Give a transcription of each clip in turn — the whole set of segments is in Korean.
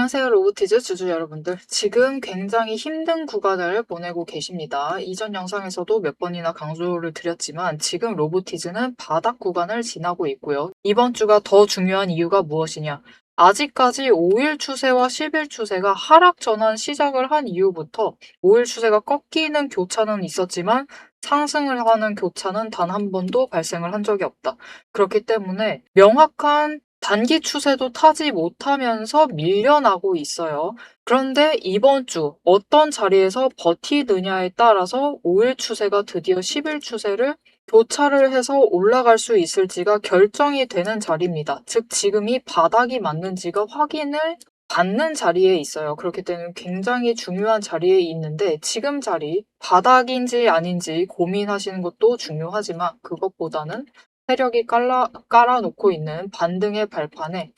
안녕하세요, 로보티즈 주주 여러분들. 지금 굉장히 힘든 구간을 보내고 계십니다. 이전 영상에서도 몇 번이나 강조를 드렸지만 지금 로보티즈는 바닥 구간을 지나고 있고요. 이번 주가 더 중요한 이유가 무엇이냐? 아직까지 5일 추세와 10일 추세가 하락 전환 시작을 한 이후부터 5일 추세가 꺾이는 교차는 있었지만 상승을 하는 교차는 단 한 번도 발생을 한 적이 없다. 그렇기 때문에 명확한 단기 추세도 타지 못하면서 밀려나고 있어요. 그런데 이번 주 어떤 자리에서 버티느냐에 따라서 5일 추세가 드디어 10일 추세를 교차를 해서 올라갈 수 있을지가 결정이 되는 자리입니다. 즉 지금이 바닥이 맞는지가 확인을 받는 자리에 있어요. 그렇기 때문에 굉장히 중요한 자리에 있는데 지금 자리 바닥인지 아닌지 고민하시는 것도 중요하지만 그것보다는 세력이 깔아놓고 있는 반등의 발판에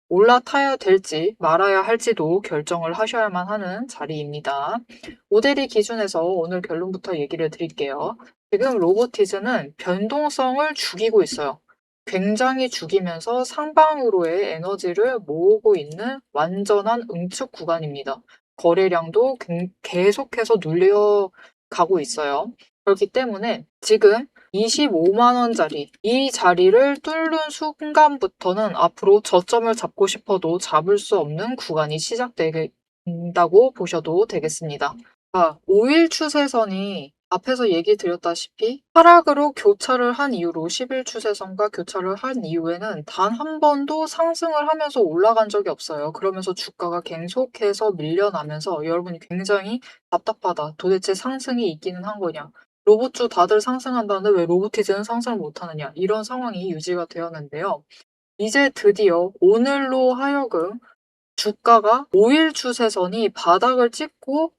올라타야 될지 말아야 할지도 결정을 하셔야만 하는 자리입니다. 모델이 기준에서 오늘 결론부터 얘기를 드릴게요. 지금 로보티즈는 변동성을 죽이고 있어요. 굉장히 죽이면서 상방으로의 에너지를 모으고 있는 완전한 응축 구간입니다. 거래량도 계속해서 눌려가고 있어요. 그렇기 때문에 지금 25만 원짜리 이 자리를 뚫는 순간부터는 앞으로 저점을 잡고 싶어도 잡을 수 없는 구간이 시작된다고 보셔도 되겠습니다. 5일 추세선이 앞에서 얘기 드렸다시피 하락으로 교차를 한 이후로 10일 추세선과 교차를 한 이후에는 단 한 번도 상승을 하면서 올라간 적이 없어요. 그러면서 주가가 계속해서 밀려나면서 여러분이 굉장히 답답하다. 도대체 상승이 있기는 한 거냐? 로봇주 다들 상승한다는데 왜 로보티즈는 상승을 못하느냐 이런 상황이 유지가 되었는데요. 이제 드디어 오늘로 하여금 주가가 5일 추세선이 바닥을 찍고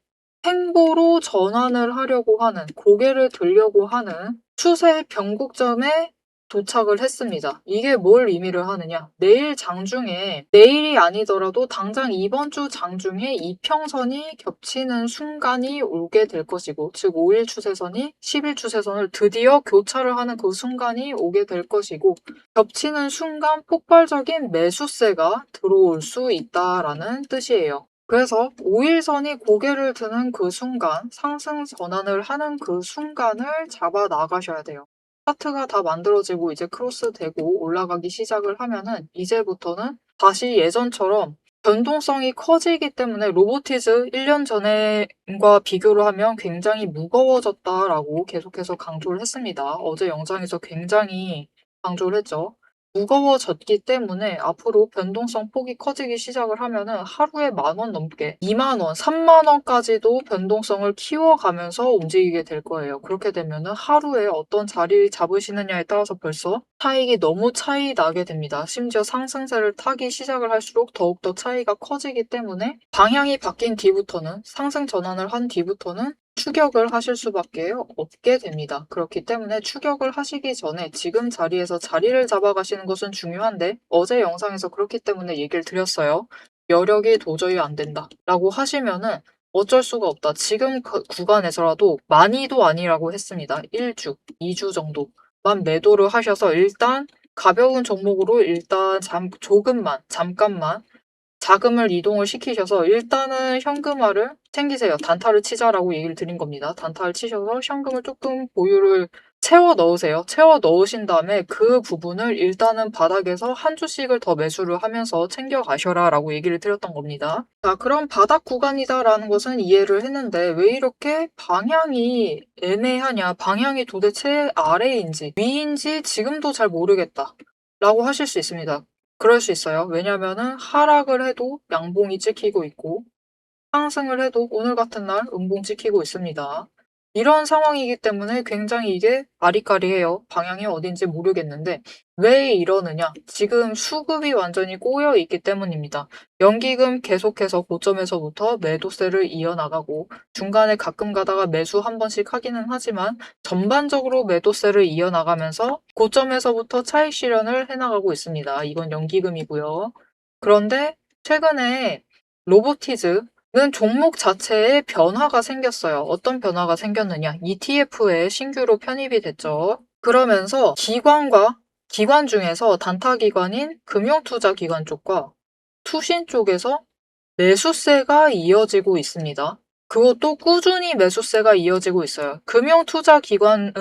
횡보로 전환을 하려고 하는 고개를 들려고 하는 추세 변곡점에 도착을 했습니다. 이게 뭘 의미를 하느냐? 내일 장중에 내일이 아니더라도 당장 이번 주 장중에 이평선이 겹치는 순간이 오게 될 것이고 즉 5일 추세선이 10일 추세선을 드디어 교차를 하는 그 순간이 오게 될 것이고 겹치는 순간 폭발적인 매수세가 들어올 수 있다라는 뜻이에요. 그래서 5일선이 고개를 드는 그 순간, 상승 전환을 하는 그 순간을 잡아 나가셔야 돼요. 차트가 다 만들어지고 이제 크로스 되고 올라가기 시작을 하면은 이제부터는 다시 예전처럼 변동성이 커지기 때문에 로보티즈 1년 전과 비교를 하면 굉장히 무거워졌다라고 계속해서 강조를 했습니다. 어제 영상에서 굉장히 강조를 했죠. 무거워졌기 때문에 앞으로 변동성 폭이 커지기 시작을 하면은 하루에 10,000원 넘게 20,000원, 30,000원까지도 변동성을 키워가면서 움직이게 될 거예요. 그렇게 되면은 하루에 어떤 자리를 잡으시느냐에 따라서 벌써 차익이 너무 차이 나게 됩니다. 심지어 상승세를 타기 시작을 할수록 더욱더 차이가 커지기 때문에 방향이 바뀐 뒤부터는 상승 전환을 한 뒤부터는 추격을 하실 수밖에 없게 됩니다. 그렇기 때문에 추격을 하시기 전에 지금 자리에서 자리를 잡아가시는 것은 중요한데 어제 영상에서 그렇기 때문에 얘기를 드렸어요. 여력이 도저히 안 된다 라고 하시면은 어쩔 수가 없다. 지금 그 구간에서라도 많이도 아니라고 했습니다. 1주, 2주 정도만 매도를 하셔서 일단 가벼운 종목으로 일단 잠깐만 자금을 이동을 시키셔서 일단은 현금화를 챙기세요. 단타를 치자라고 얘기를 드린 겁니다. 단타를 치셔서 현금을 조금 보유를 채워 넣으세요. 채워 넣으신 다음에 그 부분을 일단은 바닥에서 한 주씩을 더 매수를 하면서 챙겨 가셔라 라고 얘기를 드렸던 겁니다. 자, 그럼 바닥 구간이다라는 것은 이해를 했는데 왜 이렇게 방향이 애매하냐? 방향이 도대체 아래인지 위인지 지금도 잘 모르겠다 라고 하실 수 있습니다. 그럴 수 있어요. 왜냐면은 하락을 해도 양봉이 찍히고 있고 상승을 해도 오늘 같은 날 음봉 찍히고 있습니다. 이런 상황이기 때문에 굉장히 이게 아리까리해요. 방향이 어딘지 모르겠는데 왜 이러느냐? 지금 수급이 완전히 꼬여 있기 때문입니다. 연기금 계속해서 고점에서부터 매도세를 이어나가고 중간에 가끔 가다가 매수 한 번씩 하기는 하지만 전반적으로 매도세를 이어나가면서 고점에서부터 차익 실현을 해나가고 있습니다. 이건 연기금이고요. 그런데 최근에 로보티즈 는 종목 자체에 변화가 생겼어요. 어떤 변화가 생겼느냐? ETF에 신규로 편입이 됐죠. 그러면서 기관 중에서 단타 기관인 금융투자기관 쪽과 투신 쪽에서 매수세가 이어지고 있습니다. 그것도 꾸준히 매수세가 이어지고 있어요. 금융투자기관은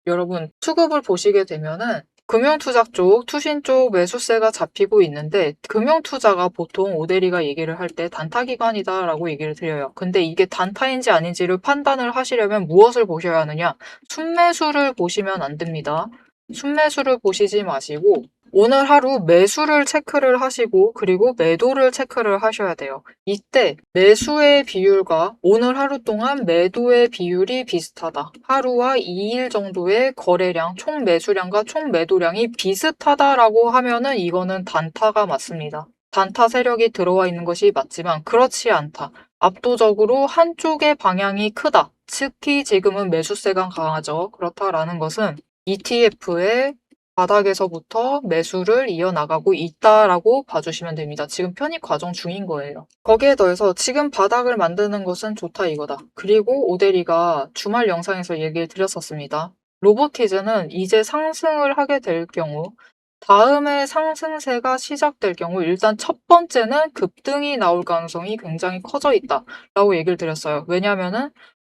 여러분 수급을 보시게 되면은 금융투자 쪽, 투신 쪽 매수세가 잡히고 있는데 금융투자가 보통 오대리가 얘기를 할 때 단타기관이다라고 얘기를 드려요. 근데 이게 단타인지 아닌지를 판단을 하시려면 무엇을 보셔야 하느냐? 순매수를 보시면 안 됩니다. 순매수를 보시지 마시고 오늘 하루 매수를 체크를 하시고 그리고 매도를 체크를 하셔야 돼요. 이때 매수의 비율과 오늘 하루 동안 매도의 비율이 비슷하다. 하루와 2일 정도의 거래량, 총 매수량과 총 매도량이 비슷하다라고 하면은 이거는 단타가 맞습니다. 단타 세력이 들어와 있는 것이 맞지만 그렇지 않다. 압도적으로 한쪽의 방향이 크다. 특히 지금은 매수세가 강하죠. 그렇다라는 것은 ETF의 바닥에서부터 매수를 이어나가고 있다라고 봐주시면 됩니다. 지금 편입 과정 중인 거예요. 거기에 더해서 지금 바닥을 만드는 것은 좋다 이거다. 그리고 오대리가 주말 영상에서 얘기를 드렸었습니다. 로보티즈는 이제 상승을 하게 될 경우 다음에 상승세가 시작될 경우 일단 첫 번째는 급등이 나올 가능성이 굉장히 커져 있다라고 얘기를 드렸어요. 왜냐하면은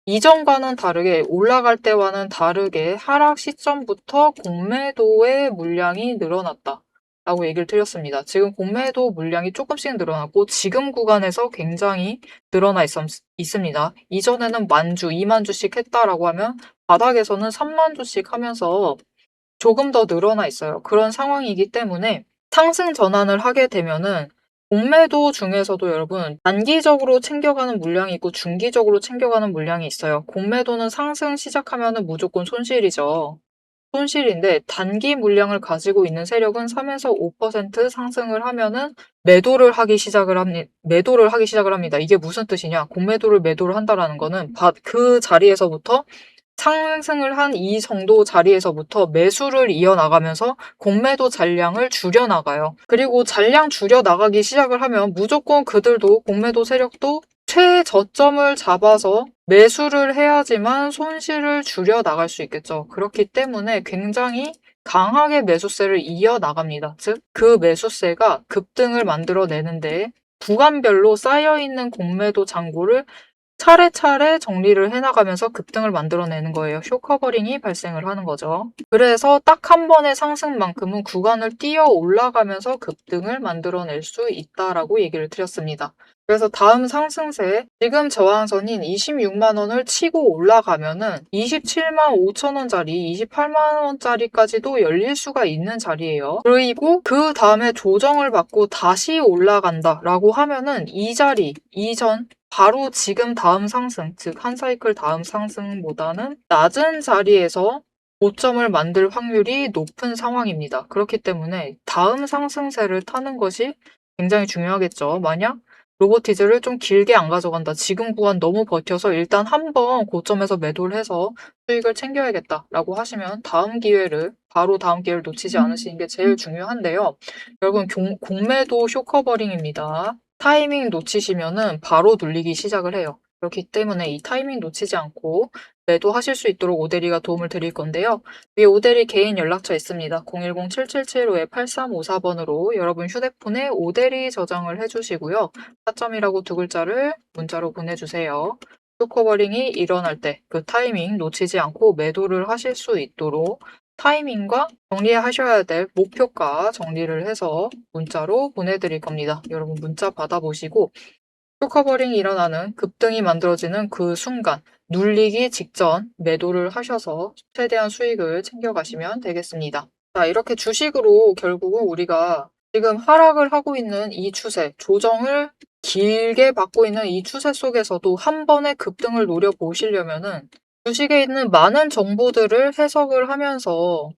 이전과는 다르게 올라갈 때와는 다르게 하락 시점부터 공매도의 물량이 늘어났다. 라고 얘기를 드렸습니다. 지금 공매도 물량이 조금씩 늘어났고 지금 구간에서 굉장히 늘어나 있습니다. 이전에는 10,000주, 20,000주씩 했다라고 하면 바닥에서는 30,000주씩 하면서 조금 더 늘어나 있어요. 그런 상황이기 때문에 상승 전환을 하게 되면은 공매도 중에서도 여러분 단기적으로 챙겨가는 물량이 있고 중기적으로 챙겨가는 물량이 있어요. 공매도는 상승 시작하면은 무조건 손실이죠. 손실인데 단기 물량을 가지고 있는 세력은 3에서 5% 상승을 하면은 매도를 하기 시작을 합니다. 이게 무슨 뜻이냐? 공매도를 매도를 한다라는 거는 그 자리에서부터 상승을 한 이 정도 자리에서부터 매수를 이어나가면서 공매도 잔량을 줄여나가요. 그리고 잔량 줄여나가기 시작을 하면 무조건 그들도 공매도 세력도 최저점을 잡아서 매수를 해야지만 손실을 줄여나갈 수 있겠죠. 그렇기 때문에 굉장히 강하게 매수세를 이어나갑니다. 즉, 그 매수세가 급등을 만들어내는데 구간별로 쌓여있는 공매도 잔고를 차례차례 정리를 해나가면서 급등을 만들어내는 거예요. 쇼커버링이 발생을 하는 거죠. 그래서 딱 한 번의 상승만큼은 구간을 뛰어 올라가면서 급등을 만들어낼 수 있다라고 얘기를 드렸습니다. 그래서 다음 상승세, 지금 저항선인 26만 원을 치고 올라가면은 27만 5천 원짜리, 28만 원짜리까지도 열릴 수가 있는 자리예요. 그리고 그 다음에 조정을 받고 다시 올라간다라고 하면은 이 자리 이전 바로 지금 다음 상승, 즉 한 사이클 다음 상승보다는 낮은 자리에서 고점을 만들 확률이 높은 상황입니다. 그렇기 때문에 다음 상승세를 타는 것이 굉장히 중요하겠죠. 만약 로보티즈를 좀 길게 안 가져간다. 지금 구간 너무 버텨서 일단 한번 고점에서 매도를 해서 수익을 챙겨야겠다라고 하시면 바로 다음 기회를 놓치지 않으시는 게 제일 중요한데요. 여러분, 공매도 쇼커버링입니다. 타이밍 놓치시면은 바로 눌리기 시작을 해요. 그렇기 때문에 이 타이밍 놓치지 않고 매도하실 수 있도록 오대리가 도움을 드릴 건데요. 위에 오대리 개인 연락처 있습니다. 010-7775-8354번으로 여러분 휴대폰에 오대리 저장을 해주시고요. 4점이라고 두 글자를 문자로 보내주세요. 쇼커버링이 일어날 때 그 타이밍 놓치지 않고 매도를 하실 수 있도록 타이밍과 정리하셔야 될 목표가 정리를 해서 문자로 보내드릴 겁니다. 여러분 문자 받아보시고 쇼커버링이 일어나는 급등이 만들어지는 그 순간 눌리기 직전 매도를 하셔서 최대한 수익을 챙겨가시면 되겠습니다. 자, 이렇게 주식으로 결국은 우리가 지금 하락을 하고 있는 이 추세, 조정을 길게 받고 있는 이 추세 속에서도 한 번의 급등을 노려보시려면은 주식에 있는 많은 정보들을 해석을 하면서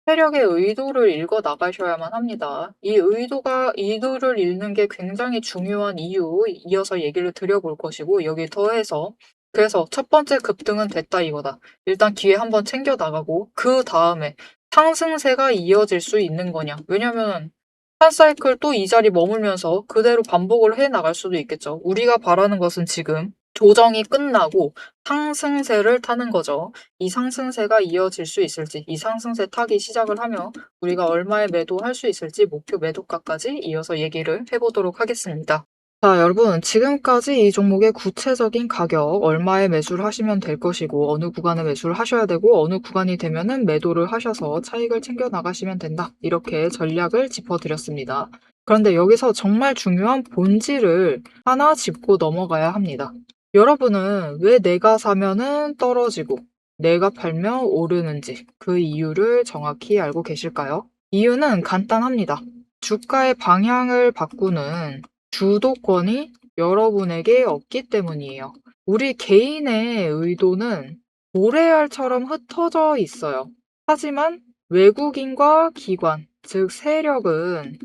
세력의 의도를 읽어 나가셔야만 합니다. 이 의도를 읽는 게 굉장히 중요한 이유, 이어서 얘기를 드려볼 것이고, 여기 더해서, 그래서 첫 번째 급등은 됐다 이거다. 일단 기회 한번 챙겨 나가고, 그 다음에 상승세가 이어질 수 있는 거냐. 왜냐면, 한 사이클 또 이 자리 머물면서 그대로 반복을 해 나갈 수도 있겠죠. 우리가 바라는 것은 지금 조정이 끝나고 상승세를 타는 거죠. 이 상승세가 이어질 수 있을지, 이 상승세 타기 시작을 하면 우리가 얼마에 매도할 수 있을지 목표 매도가까지 이어서 얘기를 해보도록 하겠습니다. 자, 여러분, 지금까지 이 종목의 구체적인 가격, 얼마에 매수를 하시면 될 것이고, 어느 구간에 매수를 하셔야 되고, 어느 구간이 되면은 매도를 하셔서 차익을 챙겨 나가시면 된다. 이렇게 전략을 짚어드렸습니다. 그런데 여기서 정말 중요한 본질을 하나 짚고 넘어가야 합니다. 여러분은 왜 내가 사면은 떨어지고, 내가 팔면 오르는지 그 이유를 정확히 알고 계실까요? 이유는 간단합니다. 주가의 방향을 바꾸는 주도권이 여러분에게 없기 때문이에요. 우리 개인의 의도는 모래알처럼 흩어져 있어요. 하지만 외국인과 기관, 즉 세력은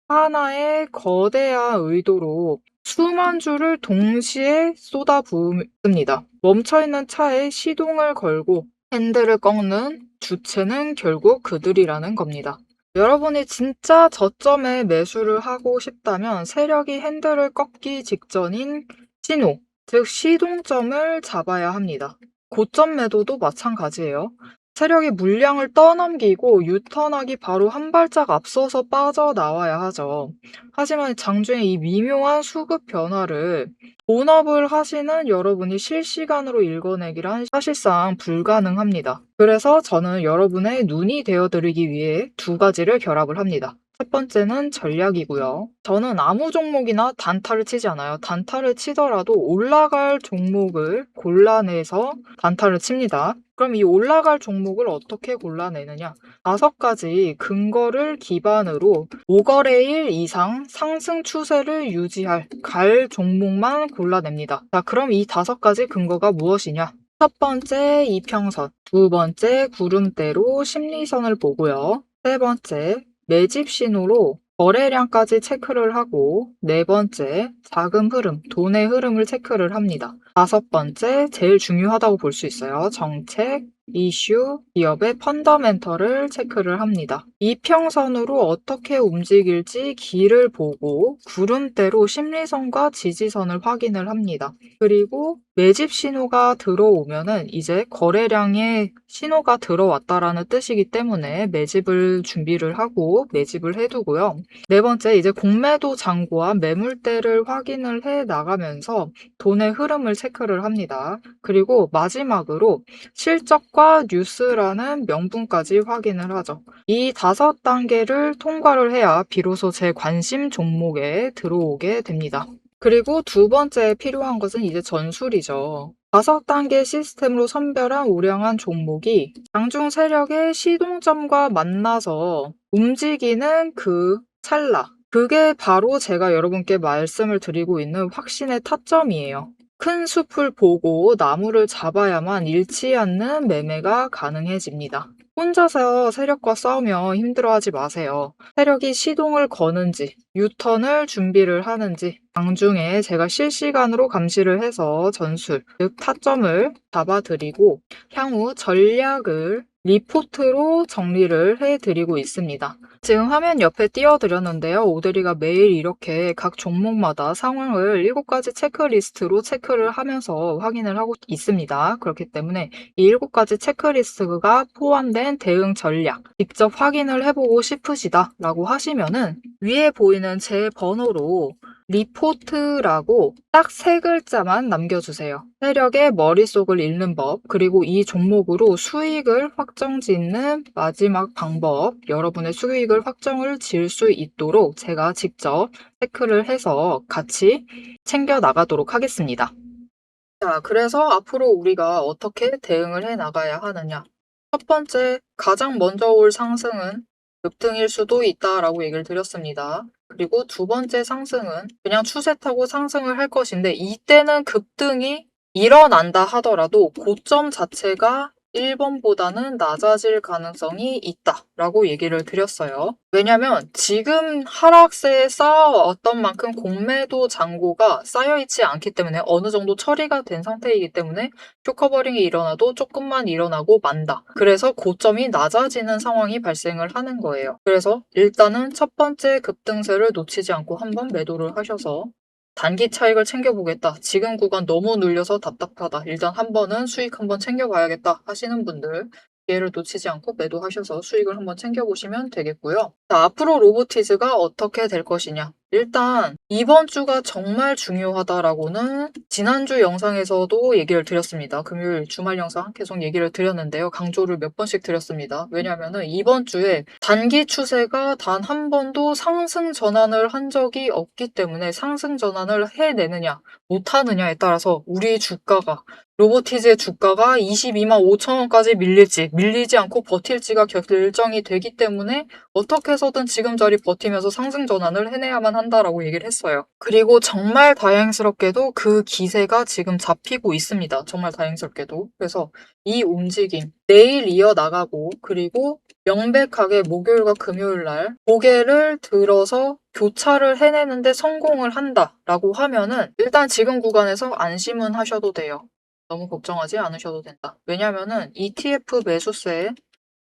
하나의 거대한 의도로 수만 줄을 동시에 쏟아부습니다. 멈춰있는 차에 시동을 걸고 핸들을 꺾는 주체는 결국 그들이라는 겁니다. 여러분이 진짜 저점에 매수를 하고 싶다면 세력이 핸들을 꺾기 직전인 신호, 즉 시동점을 잡아야 합니다. 고점 매도도 마찬가지예요. 세력이 물량을 떠넘기고 유턴하기 바로 한 발짝 앞서서 빠져나와야 하죠. 하지만 장중에 이 미묘한 수급 변화를 본업을 하시는 여러분이 실시간으로 읽어내기란 사실상 불가능합니다. 그래서 저는 여러분의 눈이 되어드리기 위해 두 가지를 결합을 합니다. 첫 번째는 전략이고요. 저는 아무 종목이나 단타를 치지 않아요. 단타를 치더라도 올라갈 종목을 골라내서 단타를 칩니다. 그럼 이 올라갈 종목을 어떻게 골라내느냐? 5가지 근거를 기반으로 5거래일 이상 상승 추세를 유지할 갈 종목만 골라냅니다. 자, 그럼 이 5가지 근거가 무엇이냐? 첫 번째 이평선, 두 번째 구름대로 심리선을 보고요. 세 번째 매집 신호로 거래량까지 체크를 하고 네 번째 자금 흐름, 돈의 흐름을 체크를 합니다. 다섯 번째 제일 중요하다고 볼 수 있어요. 정책, 이슈, 기업의 펀더멘털을 체크를 합니다. 이평선으로 어떻게 움직일지 길을 보고 구름대로 심리선과 지지선을 확인을 합니다. 그리고 매집 신호가 들어오면은 이제 거래량의 신호가 들어왔다라는 뜻이기 때문에 매집을 준비를 하고 매집을 해두고요. 네 번째, 이제 공매도 잔고와 매물대를 확인을 해 나가면서 돈의 흐름을 체크를 합니다. 그리고 마지막으로 실적과 뉴스라는 명분까지 확인을 하죠. 이 5단계를 통과를 해야 비로소 제 관심 종목에 들어오게 됩니다. 그리고 두 번째 필요한 것은 이제 전술이죠. 5단계 시스템으로 선별한 우량한 종목이 장중 세력의 시동점과 만나서 움직이는 그 찰나. 그게 바로 제가 여러분께 말씀을 드리고 있는 확신의 타점이에요. 큰 숲을 보고 나무를 잡아야만 잃지 않는 매매가 가능해집니다. 혼자서 세력과 싸우며 힘들어하지 마세요. 세력이 시동을 거는지, 유턴을 준비를 하는지 장중에 제가 실시간으로 감시를 해서 전술, 즉 타점을 잡아드리고 향후 전략을 리포트로 정리를 해드리고 있습니다. 지금 화면 옆에 띄워드렸는데요. 오드리가 매일 이렇게 각 종목마다 상황을 7가지 체크리스트로 체크를 하면서 확인을 하고 있습니다. 그렇기 때문에 이 7가지 체크리스트가 포함된 대응 전략 직접 확인을 해보고 싶으시다 라고 하시면은 위에 보이는 제 번호로 리포트라고 딱 3글자만 남겨주세요. 세력의 머릿속을 읽는 법, 그리고 이 종목으로 수익을 확정 짓는 마지막 방법, 여러분의 수익을 확정을 지을 수 있도록 제가 직접 체크를 해서 같이 챙겨 나가도록 하겠습니다. 자, 그래서 앞으로 우리가 어떻게 대응을 해 나가야 하느냐. 첫 번째, 가장 먼저 올 상승은 급등일 수도 있다라고 얘기를 드렸습니다. 그리고 두 번째 상승은 그냥 추세 타고 상승을 할 것인데 이때는 급등이 일어난다 하더라도 고점 자체가 1번보다는 낮아질 가능성이 있다라고 얘기를 드렸어요. 왜냐면 지금 하락세에 쌓아왔던 만큼 공매도 잔고가 쌓여있지 않기 때문에 어느 정도 처리가 된 상태이기 때문에 쇼커버링이 일어나도 조금만 일어나고 만다. 그래서 고점이 낮아지는 상황이 발생을 하는 거예요. 그래서 일단은 첫 번째 급등세를 놓치지 않고 한번 매도를 하셔서 단기 차익을 챙겨보겠다. 지금 구간 너무 눌려서 답답하다. 일단 한 번은 수익 한번 챙겨봐야겠다 하시는 분들 기회를 놓치지 않고 매도하셔서 수익을 한번 챙겨보시면 되겠고요. 자, 앞으로 로보티즈가 어떻게 될 것이냐. 일단 이번 주가 정말 중요하다라고는 지난주 영상에서도 얘기를 드렸습니다. 금요일 주말 영상 계속 얘기를 드렸는데요. 강조를 몇 번씩 드렸습니다. 왜냐면은 이번 주에 단기 추세가 단 한 번도 상승 전환을 한 적이 없기 때문에 상승 전환을 해내느냐 못하느냐에 따라서 우리 주가가 로보티즈의 주가가 22만 5천 원까지 밀릴지 밀리지 않고 버틸지가 결정이 되기 때문에 어떻게 해서든 지금 자리 버티면서 상승 전환을 해내야만 한다라고 얘기를 했어요. 그리고 정말 다행스럽게도 그 기세가 지금 잡히고 있습니다. 정말 다행스럽게도. 그래서 이 움직임 내일 이어나가고 그리고 명백하게 목요일과 금요일 날 고개를 들어서 교차를 해내는데 성공을 한다라고 하면은 일단 지금 구간에서 안심은 하셔도 돼요. 너무 걱정하지 않으셔도 된다. 왜냐면은 ETF 매수세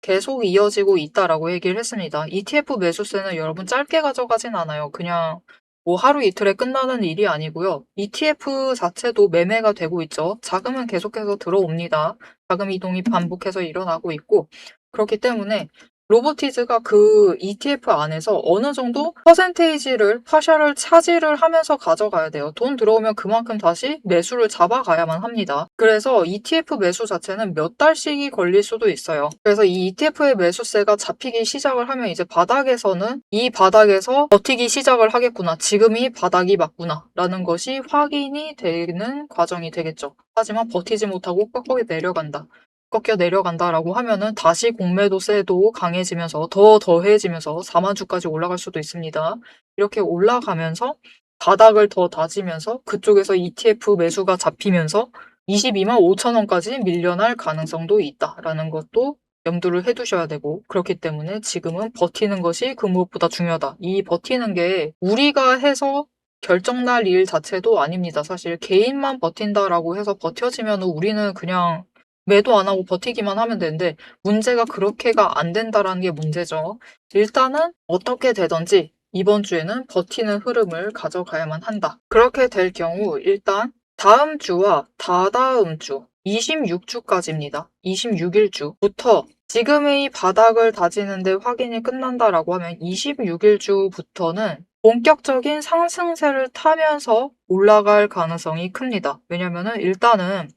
계속 이어지고 있다라고 얘기를 했습니다. ETF 매수세는 여러분 짧게 가져가진 않아요. 그냥 뭐 하루 이틀에 끝나는 일이 아니고요. ETF 자체도 매매가 되고 있죠. 자금은 계속해서 들어옵니다. 자금 이동이 반복해서 일어나고 있고 그렇기 때문에 로보티즈가 그 ETF 안에서 어느 정도 퍼센테이지를 파셜을 차지를 하면서 가져가야 돼요. 돈 들어오면 그만큼 다시 매수를 잡아가야만 합니다. 그래서 ETF 매수 자체는 몇 달씩이 걸릴 수도 있어요. 그래서 이 ETF의 매수세가 잡히기 시작을 하면 이제 바닥에서는 이 바닥에서 버티기 시작을 하겠구나. 지금이 바닥이 맞구나. 라는 것이 확인이 되는 과정이 되겠죠. 하지만 버티지 못하고 꺾어 내려간다. 꺾여 내려간다라고 하면은 다시 공매도세도 강해지면서 더 더해지면서 4만 주까지 올라갈 수도 있습니다. 이렇게 올라가면서 바닥을 더 다지면서 그쪽에서 ETF 매수가 잡히면서 22만 5천 원까지 밀려날 가능성도 있다라는 것도 염두를 해두셔야 되고 그렇기 때문에 지금은 버티는 것이 그 무엇보다 중요하다. 이 버티는 게 우리가 해서 결정날 일 자체도 아닙니다. 사실 개인만 버틴다라고 해서 버텨지면 우리는 그냥 매도 안 하고 버티기만 하면 되는데 문제가 그렇게가 안 된다라는 게 문제죠. 일단은 어떻게 되든지 이번 주에는 버티는 흐름을 가져가야만 한다. 그렇게 될 경우 일단 다음 주와 다다음 주 26주까지입니다. 26일주부터 지금의 바닥을 다지는데 확인이 끝난다라고 하면 26일주부터는 본격적인 상승세를 타면서 올라갈 가능성이 큽니다. 왜냐면은 일단은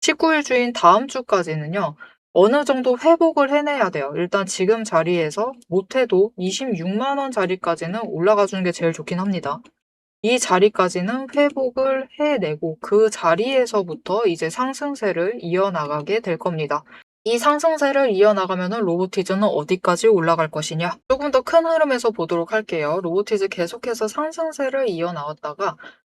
19일 주인 다음 주까지는요. 어느 정도 회복을 해내야 돼요. 일단 지금 자리에서 못해도 26만 원 자리까지는 올라가 주는 게 제일 좋긴 합니다. 이 자리까지는 회복을 해내고 그 자리에서부터 이제 상승세를 이어나가게 될 겁니다. 이 상승세를 이어나가면은 로보티즈는 어디까지 올라갈 것이냐? 조금 더 큰 흐름에서 보도록 할게요. 로보티즈 계속해서 상승세를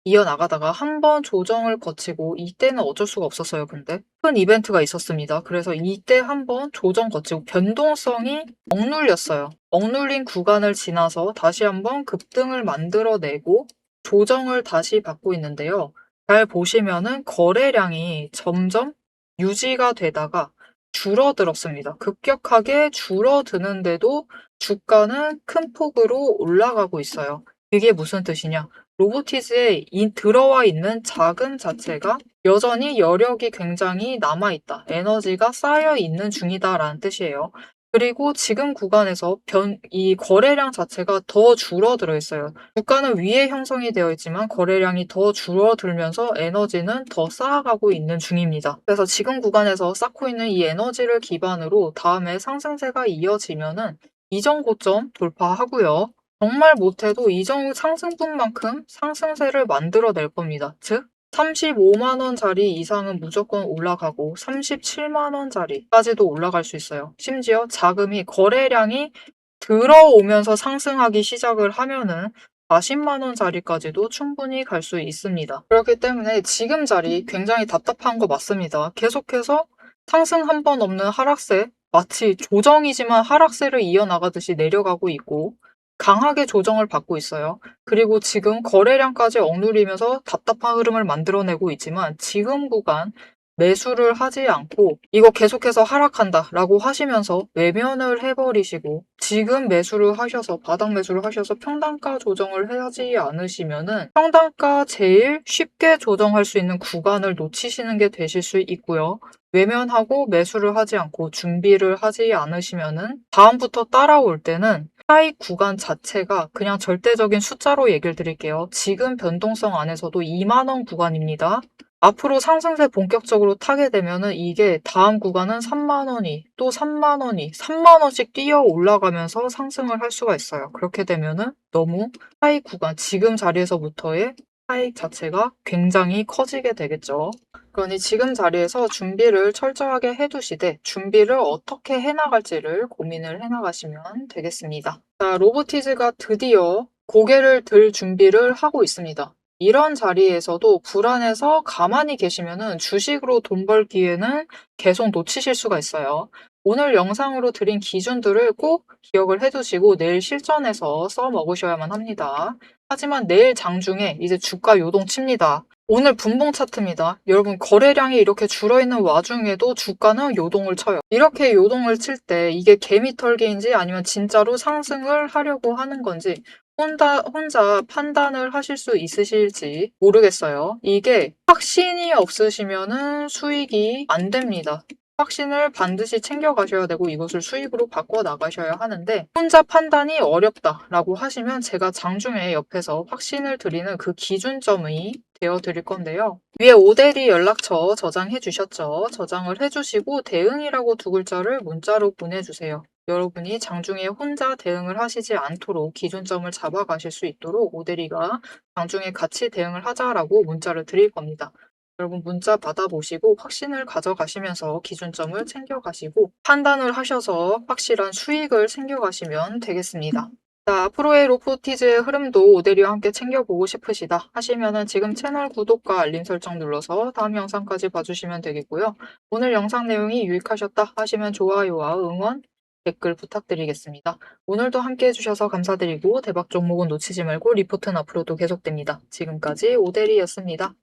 이어나가다가 한번 조정을 거치고 이때는 어쩔 수가 없었어요. 근데 큰 이벤트가 있었습니다. 그래서 이때 한번 조정 거치고 변동성이 억눌렸어요. 억눌린 구간을 지나서 다시 한번 급등을 만들어내고 조정을 다시 받고 있는데요. 잘 보시면은 거래량이 점점 유지가 되다가 줄어들었습니다. 급격하게 줄어드는데도 주가는 큰 폭으로 올라가고 있어요. 이게 무슨 뜻이냐? 로보티즈에 들어와 있는 자금 자체가 여전히 여력이 굉장히 남아있다. 에너지가 쌓여 있는 중이다라는 뜻이에요. 그리고 지금 구간에서 이 거래량 자체가 더 줄어들어 있어요. 주가는 위에 형성이 되어 있지만 거래량이 더 줄어들면서 에너지는 더 쌓아가고 있는 중입니다. 그래서 지금 구간에서 쌓고 있는 이 에너지를 기반으로 다음에 상승세가 이어지면은 이전 고점 돌파하고요. 정말 못해도 이전 상승분만큼 상승세를 만들어낼 겁니다. 즉 35만 원짜리 이상은 무조건 올라가고 37만 원짜리까지도 올라갈 수 있어요. 심지어 자금이 거래량이 들어오면서 상승하기 시작을 하면은 40만 원짜리까지도 충분히 갈 수 있습니다. 그렇기 때문에 지금 자리 굉장히 답답한 거 맞습니다. 계속해서 상승 한 번 없는 하락세, 마치 조정이지만 하락세를 이어나가듯이 내려가고 있고 강하게 조정을 받고 있어요. 그리고 지금 거래량까지 억누리면서 답답한 흐름을 만들어내고 있지만 지금 구간 매수를 하지 않고 이거 계속해서 하락한다 라고 하시면서 외면을 해버리시고 지금 매수를 하셔서 바닥 매수를 하셔서 평단가 조정을 하지 않으시면은 평단가 제일 쉽게 조정할 수 있는 구간을 놓치시는 게 되실 수 있고요. 외면하고 매수를 하지 않고 준비를 하지 않으시면은 다음부터 따라올 때는 차익 구간 자체가 그냥 절대적인 숫자로 얘기를 드릴게요. 지금 변동성 안에서도 2만 원 구간입니다. 앞으로 상승세 본격적으로 타게 되면은 이게 다음 구간은 3만 원이 또 3만 원이 3만 원씩 뛰어 올라가면서 상승을 할 수가 있어요. 그렇게 되면은 너무 차익 구간 지금 자리에서부터의 차익 자체가 굉장히 커지게 되겠죠. 그러니 지금 자리에서 준비를 철저하게 해두시되 준비를 어떻게 해나갈지를 고민을 해나가시면 되겠습니다. 자, 로보티즈가 드디어 고개를 들 준비를 하고 있습니다. 이런 자리에서도 불안해서 가만히 계시면은 주식으로 돈 벌 기회는 계속 놓치실 수가 있어요. 오늘 영상으로 드린 기준들을 꼭 기억을 해두시고 내일 실전에서 써먹으셔야만 합니다. 하지만 내일 장중에 이제 주가 요동칩니다. 오늘 분봉 차트입니다. 여러분 거래량이 이렇게 줄어있는 와중에도 주가는 요동을 쳐요. 이렇게 요동을 칠 때 이게 개미 털기인지 아니면 진짜로 상승을 하려고 하는 건지 혼자 판단을 하실 수 있으실지 모르겠어요. 이게 확신이 없으시면은 수익이 안 됩니다. 확신을 반드시 챙겨가셔야 되고 이것을 수익으로 바꿔 나가셔야 하는데 혼자 판단이 어렵다라고 하시면 제가 장중에 옆에서 확신을 드리는 그 기준점이 되어 드릴 건데요. 위에 오대리 연락처 저장해 주셨죠? 저장을 해주시고 대응이라고 두 글자를 문자로 보내주세요. 여러분이 장중에 혼자 대응을 하시지 않도록 기준점을 잡아가실 수 있도록 오대리가 장중에 같이 대응을 하자라고 문자를 드릴 겁니다. 여러분 문자 받아보시고 확신을 가져가시면서 기준점을 챙겨가시고 판단을 하셔서 확실한 수익을 챙겨가시면 되겠습니다. 자, 앞으로의 로보티즈의 흐름도 오대리와 함께 챙겨보고 싶으시다 하시면은 지금 채널 구독과 알림 설정 눌러서 다음 영상까지 봐주시면 되겠고요. 오늘 영상 내용이 유익하셨다 하시면 좋아요와 응원, 댓글 부탁드리겠습니다. 오늘도 함께 해주셔서 감사드리고 대박 종목은 놓치지 말고 리포트는 앞으로도 계속됩니다. 지금까지 오대리였습니다.